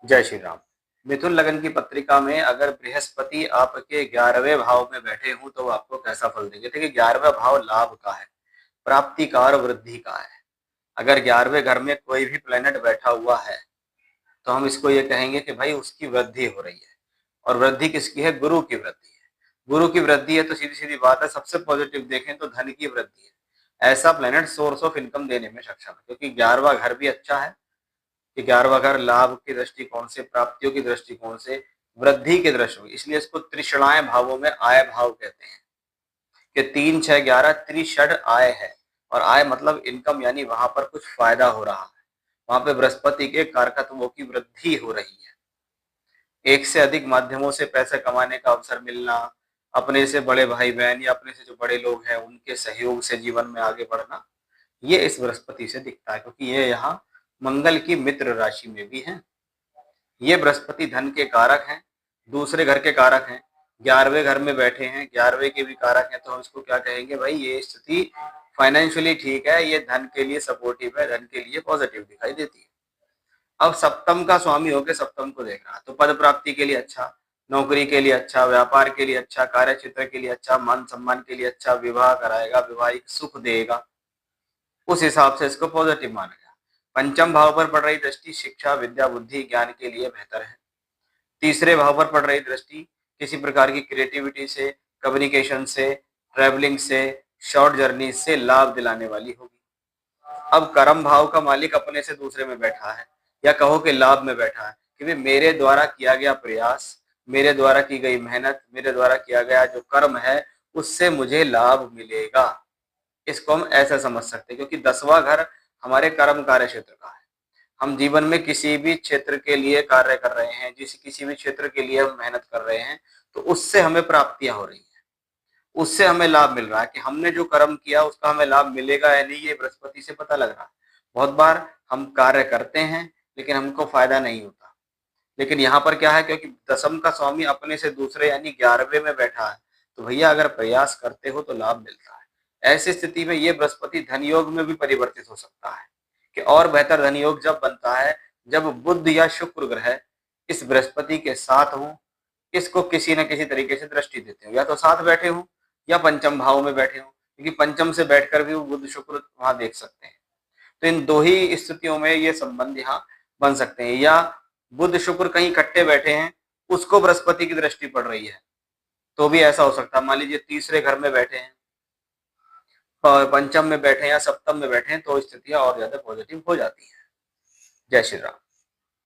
जय श्री राम। मिथुन लगन की पत्रिका में अगर बृहस्पति आपके 11वें भाव में बैठे हों तो आपको कैसा फल देंगे। देखिए 11वां भाव लाभ का है, प्राप्ति का और वृद्धि का है। अगर 11वें घर में कोई भी प्लेनेट बैठा हुआ है तो हम इसको ये कहेंगे कि भाई उसकी वृद्धि हो रही है। और वृद्धि किसकी है? गुरु की वृद्धि है। गुरु की वृद्धि है तो सीधी सीधी बात है, सबसे पॉजिटिव देखें तो धन की वृद्धि है। ऐसा प्लेनेट सोर्स ऑफ इनकम देने में सक्षम है, क्योंकि 11वां घर भी अच्छा है कि 11वां घर लाभ के दृष्टिकोण से, प्राप्तियों के दृष्टिकोण से, वृद्धि के दृष्टिकोण, इसलिए इसको त्रिषणाय भावों में आय भाव कहते हैं कि 3, 6, 11 त्रिषड आय है। और आय मतलब इनकम, यानी वहां पर कुछ फायदा हो रहा है, वहां पे बृहस्पति के कारकत्वों की वृद्धि हो रही है। एक से अधिक माध्यमों से पैसे कमाने का अवसर मिलना, अपने से बड़े भाई बहन या अपने से जो बड़े लोग हैं उनके सहयोग से जीवन में आगे बढ़ना, ये इस बृहस्पति से दिखता है, क्योंकि ये यहाँ मंगल की मित्र राशि में भी है। ये बृहस्पति धन के कारक हैं, दूसरे घर के कारक हैं, 11वें घर में बैठे हैं, 11वें के भी कारक हैं। तो हम इसको क्या कहेंगे भाई, ये स्थिति फाइनेंशियली ठीक है, ये धन के लिए सपोर्टिव है, धन के लिए पॉजिटिव दिखाई देती है। अब सप्तम का स्वामी होकर सप्तम को देख रहा, तो पद प्राप्ति के लिए अच्छा, नौकरी के लिए अच्छा, व्यापार के लिए अच्छा, कार्य क्षेत्र के लिए अच्छा, मान सम्मान के लिए अच्छा, विवाह कराएगा, विवाहिक सुख देगा, उस हिसाब से इसको पॉजिटिव माना गया। पंचम भाव पर पड़ रही दृष्टि शिक्षा, विद्या, बुद्धि, ज्ञान के लिए बेहतर है। तीसरे भाव पर पड़ रही दृष्टि किसी प्रकार की क्रिएटिविटी से, कम्युनिकेशन से, ट्रैवलिंग से, शॉर्ट जर्नी से लाभ दिलाने वाली होगी। अब कर्म भाव का मालिक अपने से दूसरे में बैठा है, या कहो कि लाभ में बैठा है, कि मेरे द्वारा किया गया प्रयास, मेरे द्वारा की गई मेहनत, मेरे द्वारा किया गया जो कर्म है उससे मुझे लाभ मिलेगा। इसको हम ऐसा समझ सकते हैं, क्योंकि 10वां घर हमारे कर्म कार्य क्षेत्र का है। हम जीवन में किसी भी क्षेत्र के लिए कार्य कर रहे हैं, किसी भी क्षेत्र के लिए हम मेहनत कर रहे हैं, तो उससे हमें प्राप्तियां हो रही है, उससे हमें लाभ मिल रहा है। कि हमने जो कर्म किया उसका हमें लाभ मिलेगा या नहीं, ये बृहस्पति से पता लग रहा है। बहुत बार हम कार्य करते हैं लेकिन हमको फायदा नहीं होता। लेकिन यहाँ पर क्या है, क्योंकि दसम का स्वामी अपने से दूसरे यानी 11वें में बैठा है, तो भैया अगर प्रयास करते हो तो लाभ मिलता है। ऐसी स्थिति में ये बृहस्पति धन योग में भी परिवर्तित हो सकता है, कि और बेहतर धन योग जब बनता है जब बुध या शुक्र ग्रह इस बृहस्पति के साथ हो, इसको किसी न किसी तरीके से दृष्टि देते हो, या तो साथ बैठे हो या पंचम भाव में बैठे हो, क्योंकि पंचम से बैठकर भी वो बुध शुक्र वहां देख सकते हैं। तो इन दो ही स्थितियों में ये संबंध यहाँ बन सकते हैं। या बुध शुक्र कहीं इकट्ठे बैठे हैं, उसको बृहस्पति की दृष्टि पड़ रही है, तो भी ऐसा हो सकता है। मान लीजिए तीसरे घर में बैठे हैं और पंचम में बैठे हैं या सप्तम में बैठे हैं, तो स्थितियां और ज्यादा पॉजिटिव हो जाती है। जय श्री राम।